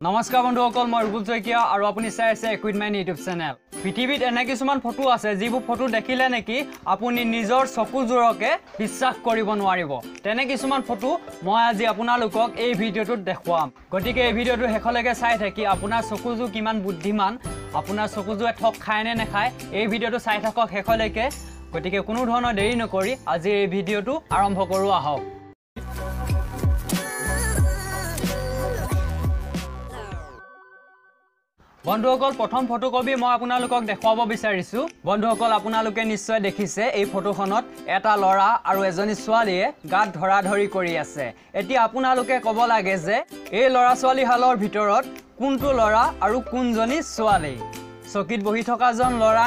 নমস্কাৰ বন্ধুসকল মই ৰুবুল শইকীয়া আৰু আপুনি চাই আছে ইকুইপমেণ্ট ইউটিউব চেনেল পৃথিৱীত এনে কিছুমান ফটো আছে যিবোৰ ফটো দেখিলে নেকি আপুনি নিজৰ চকুযোৰকে বিশ্বাস কৰিব নোৱাৰিব তেনে কিছুমান ফটো মই আজি আপোনালোকক এই ভিডিঅ'টোত দেখুৱাম গতিকে এই ভিডিঅ'টো শেষলৈকে চাই থাকি আপোনাৰ চকুযোৰ কিমান বুদ্ধিমান আপোনাৰ চকুযোৰে ঠক খায় নে নাখায় এই ভিডিঅ'টো চাই থাকক শেষলৈকে গতিকে কোনো ধৰণৰ দেৰি নকৰি আজি এই ভিডিঅ'টো আৰম্ভ কৰোঁ আহক বন্ধুসকল প্ৰথম ফটোকপি মই আপোনালোকক দেখুৱাব বিচাৰিছো বন্ধুসকল আপোনালোকে নিশ্চয় দেখিছে এই ফটোখনত এটা ল'ৰা আৰু এজনী ছোৱালীয়ে গাত ধৰাধৰি কৰি আছে এতিয়া আপোনালোকে ক'ব লাগে যে এই ল'ৰা ছোৱালী হালৰ ভিতৰত কোনটো ল'ৰা আৰু কোনজনী ছোৱালী চকিত বহি থকাজন ল'ৰা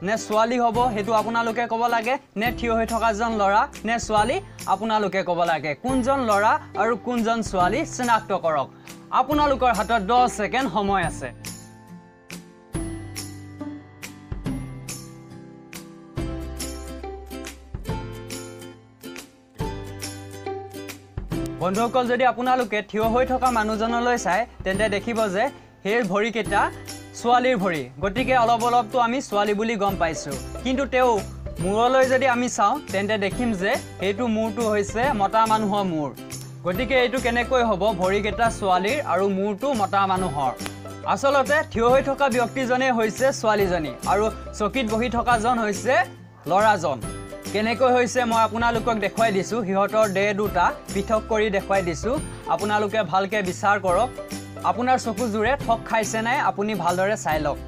নে ছোৱালী হ'ব হেতু আপোনালোকে ক'ব লাগে নে থিয় হৈ থকাজন ল'ৰা নে ছোৱালী আপোনালোকে ক'ব লাগে কোনজন ল'ৰা আৰু কোনজন ছোৱালী চিনাক্ত কৰক আপোনালোকৰ হাতত 10 ছেকেণ্ড সময় আছে বন্ধুসকল যদি আপোনালোকে থিয় হৈ থকা মানুহজনলৈ চাই তেন্তে দেখিব যে হেৰ ভৰিকেইটা ছোৱালীৰ ভৰি গতিকে অলপতো আমি ছোৱালী বুলি গম পাইছো কিন্তু তেও মূৰলৈ যদি আমি চাওঁ তেন্তে দেখিম যে এইটো মূৰটো হৈছে মতা মানুহৰ মূৰ গতিকে এইটো কেনেকৈ হ'ব ভৰিকেইটা ছোৱালীৰ আৰু মূৰটো মতা মানুহৰ আসলতে থিয় হৈ থকা ব্যক্তিজনে হৈছে ছোৱালীজনী আৰু চকিত বহি থকাজন হৈছে ল'ৰাজন কেনেকৈ হৈছে মই আপোনালোকক দেখুৱাই দিছো হিহতৰ দেহ দুটা পৃথক কৰি দেখুৱাই দিছো আপোনালোকে ভালকে বিচাৰ কৰক আপোনাৰ চকুজুৰে ঠক খাইছে নাই আপুনি ভালদৰে চাই লওক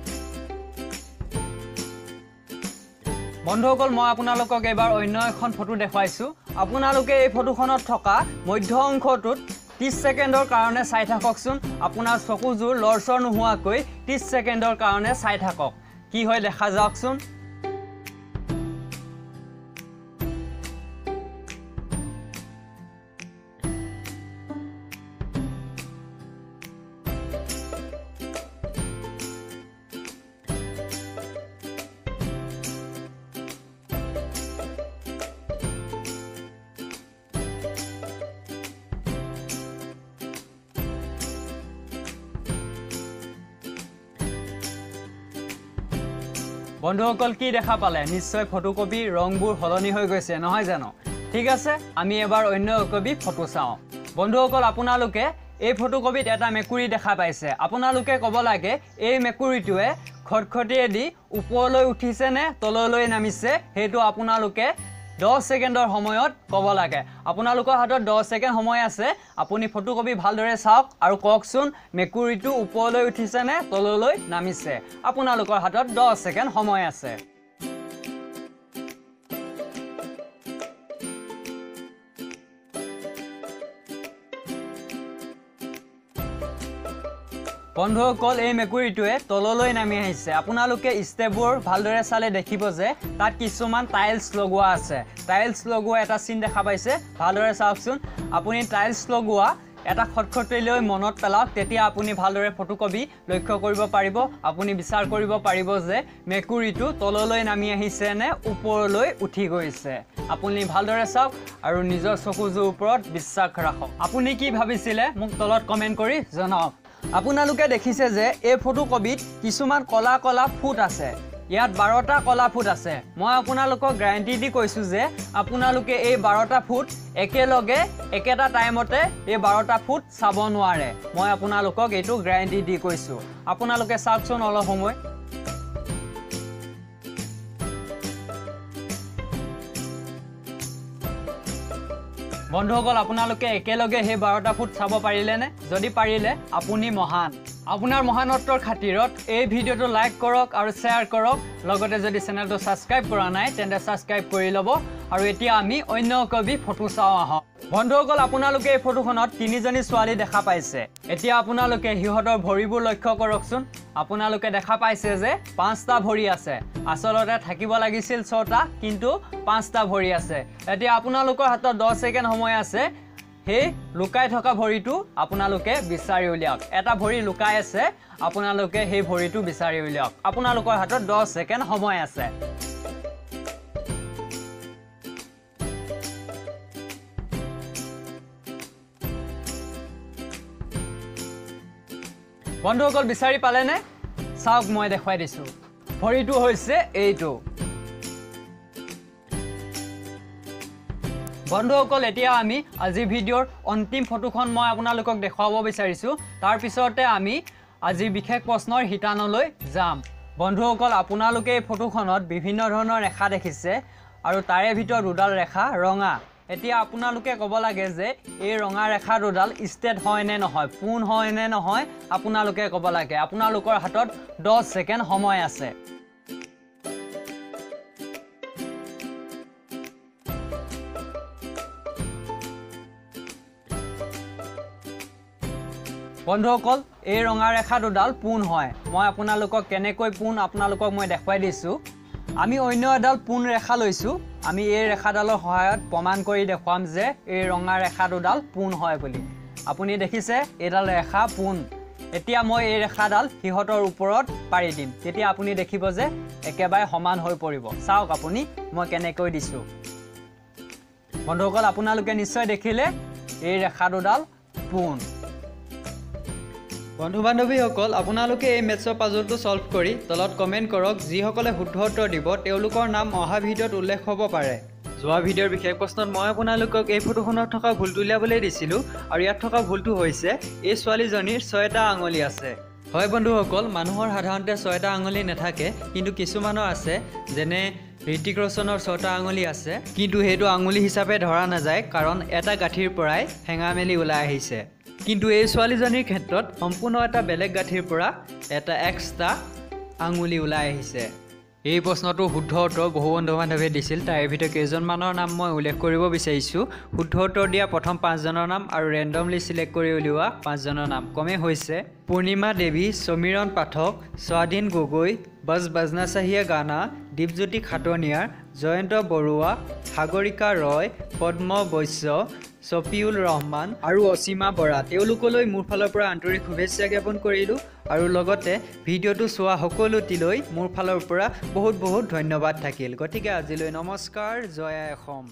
বন্ধুসকল মই আপোনালোকক এবাৰ অন্য এখন ফটো দেখুৱাইছো আপোনালোকে এই ফটোখনত থকা মধ্য অংশটোত 30 ছেকেণ্ডৰ কাৰণে চাই থাককচোন আপোনাৰ চকুজুৰ লৰচৰ নোহোৱাকৈ 30 ছেকেণ্ডৰ কাৰণে চাই থাকক কি হয় দেখা যাওকচোন বন্ধুসকল কি দেখা পালে নিশ্চয় ফটোকপি ৰংবোৰ হলনি হৈ গৈছে নহয় জানো ঠিক আছে আমি এবাৰ অন্য কপি ফটো চাওঁ বন্ধুসকল আপোনালোকে এই ফটোকপিত এটা মেকুৰী দেখা পাইছে আপোনালোকে ক'ব লাগে এই মেকুৰীটোৱে খটখটিয়েদি ওপৰলৈ উঠিছে নে তললৈ নামিছে হেতু আপোনালোকে 10 ছেকেণ্ডৰ সময়ত ক'ব লাগে আপোনালোকৰ হাতত 10 ছেকেণ্ড সময় আছে আপুনি ফটোকপি ভালদৰে চাওক আৰু কওকচোন মেকুৰীটো ওপৰলৈ উঠিছে নে তললৈ নামিছে আপোনালোকৰ হাতত 10 ছেকেণ্ড সময় আছে বন্ধুসকল এই মেকুৰীটোৱে তললৈ নামি আহিছে আপোনালোকে ষ্টেপবোৰ ভালদৰে চালে দেখিব যে তাত কিছুমান টাইলছ লগোৱা আছে টাইলছ লগোৱা এটা চিন দেখা পাইছে ভালদৰে চাওকচোন আপুনি টাইলছ লগোৱা এটা খটখটিলৈ মনত পেলাওক তেতিয়া আপুনি ভালদৰে ফটোকপি লক্ষ্য কৰিব পাৰিব আপুনি বিচাৰ কৰিব পাৰিব যে মেকুৰীটো তললৈ নামি আহিছে নে ওপৰলৈ উঠি গৈছে আপুনি ভালদৰে চাওক আৰু নিজৰ চকুযোৰ ওপৰত বিশ্বাস ৰাখক আপুনি কি ভাবিছিলে মোক তলত কমেন্ট কৰি জনাওক আপোনালোকে দেখিছে যে এই ফটোকপিত কিছুমান কলা কলা ফুট আছে ইয়াত 12টা কলা ফুট আছে মই আপোনালোকক গ্যাৰান্টি দি কৈছো যে আপোনালোকে এই 12টা ফুট একেলগে একেটা টাইমতে এই 12টা ফুট চাব নোৱাৰে মই আপোনালোকক এইটো গ্যাৰান্টি দি কৈছো আপোনালোকে চাওকচোন অলপ সময় বন্ধুসকল আপোনালোকে একেলগে হে 12টা ফুট চাব পাৰিলে নে যদি পাৰিলে আপুনি মহান আপোনাৰ মহানত্বৰ খাতিৰত এই ভিডিঅ'টো লাইক কৰক আৰু শ্বেয়াৰ কৰক লগতে যদি চেনেলটো সাবস্ক্ৰাইব কৰা নাই তেন্তে সাবস্ক্ৰাইব কৰি ল'ব আৰু এতিয়া আমি অন্য কবি ফটো চাওঁ আহক বন্ধুসকল আপোনালোকে এই ফটোখনত তিনিজনী ছোৱালী দেখা পাইছে এতিয়া আপোনালোকে হিহতৰ ভৰিবোৰ লক্ষ্য কৰকচোন আপোনালোকে দেখা পাইছে যে 5টা ভৰি আছে আসলতে থাকিব লাগিছিল 6টা কিন্তু 5টা ভৰি আছে এতিয়া আপোনালোকৰ হাতত 10 ছেকেণ্ড সময় আছে হে লুকাই থকা ভৰিটো আপোনালোকে বিচাৰি উলিয়াওক এটা ভৰি লুকাই আছে আপোনালোকে হে ভৰিটো বিচাৰি উলিয়াওক আপোনালোকৰ হাতত 10 ছেকেণ্ড সময় আছে বন্ধুসকল বিচাৰি পালেনে চাওক মই দেখুৱাই দিছো ভৰিটো হৈছে এইটো বন্ধুসকল এতিয়া আমি আজি ভিডিঅ'ৰ অন্তিম ফটোখন মই আপোনালোকক দেখুৱাব বিচাৰিছো তাৰ পিছতে আমি আজি বিশেষ প্ৰশ্নৰ হিতানলৈ যাম বন্ধুসকল আপোনালোকে এই ফটোখনত বিভিন্ন ধৰণৰ ৰেখা দেখিছে আৰু তাৰে ভিতৰত দুডাল ৰেখা ৰঙা এতিয়া আপোনালোকে ক'ব লাগে যে এই ৰঙা ৰেখা দুডাল ষ্টেট হয় নে নহয় পোন হয় নে নহয় আপোনালোকে ক'ব লাগে আপোনালোকৰ হাতত 10 সেকেন্ড সময় আছে বন্ধুসকল এই ৰঙা ৰেখা দুডাল পোন হয় মই আপোনালোকক কেনেকৈ পোন আপোনালোকক মই দেখুৱাই দিছো আমি অন্য এডাল পোন ৰেখা লৈছো আমি এই ৰেখাডালৰ সহায়ত প্ৰমাণ কৰি দেখুৱাম যে এই ৰঙা ৰেখা দুডাল পোন হয় বুলি আপুনি দেখিছে এডাল ৰেখা পোন এতিয়া মই এই ৰেখাডাল হিহতৰ ওপৰত পাৰি দিম তেতিয়া আপুনি দেখিব যে একেবাৰে সমান হৈ পৰিব চাওক আপুনি মই কেনেকৈ দিছো বন্ধুসকল আপোনালোকে নিশ্চয় দেখিলে এই ৰেখা দুডাল পোন বন্ধু বান্ধৱীসকল আপোনালোকে এই মেথছৰ পাজলটো সলভ কৰি তলত কমেন্ট কৰক যিসকলে শুদ্ধ উত্তৰ দিব তেওঁলোকৰ নাম অহা ভিডিঅ'ত উল্লেখ হ'ব পাৰে যোৱা ভিডিঅ'ৰ বিশেষ প্ৰশ্নত মই আপোনালোকক এই ফটোখনত থকা ভুলটো উলিয়াবলৈ দিছিলো আৰু ইয়াত থকা ভুলটো হৈছে এই ছোৱালীজনীৰ 6টা আঙুলি আছে হয় বন্ধুসকল মানুহৰ সাধাৰণতে 6টা আঙুলি নাথাকে কিন্তু কিছুমানৰ আছে যেনে ঋতিক ৰোশনৰ 6টা আঙুলি আছে কিন্তু হেতু আঙুলি হিচাপে ধৰা নাযায় কাৰণ এটা গাঁঠিৰ পৰাই হেঙা মেলি ওলাই আহিছে কিন্তু এই ছোৱালীজনীৰ ক্ষেত্ৰত সম্পূৰ্ণ এটা বেলেগ গাঁঠিৰ পৰা এটা এক্সট্ৰা আঙুলি ওলাই আহিছে এই প্ৰশ্নটো শুদ্ধ উত্তৰ বহু বন্ধু বান্ধৱীয়ে দিছিল তাৰ ভিতৰত কেইজনমানৰ নাম মই উল্লেখ কৰিব বিচাৰিছো শুদ্ধ উত্তৰ দিয়া প্ৰথম 5 জনৰ নাম আৰু ৰেন্ডমলি সিলেক্ট কৰি উলিওৱা 5 জনৰ নাম কমে হৈছে পূৰ্ণিমা দেৱী সমীৰণ পাঠক স্বাধীন গগৈ বজ বজনা চাহিয়া গানা দীপজ্যোতি খাটনিয়াৰ জয়ন্ত বৰুৱা সাগৰিকা ৰয় পদ্ম বৈশ্য সফিউল ৰহমান আৰু অসীমা বৰা তেওঁলোকলৈ মোৰ ফালৰ পৰা আন্তৰিক শুভেচ্ছা জ্ঞাপন কৰিলো আৰু লগতে ভিডিঅ'টো চোৱা সকলোটিলৈ মোৰ ফালৰ পৰা বহুত বহুত ধন্যবাদ থাকিল গতিকে আজিলৈ নমস্কাৰ জয় অসম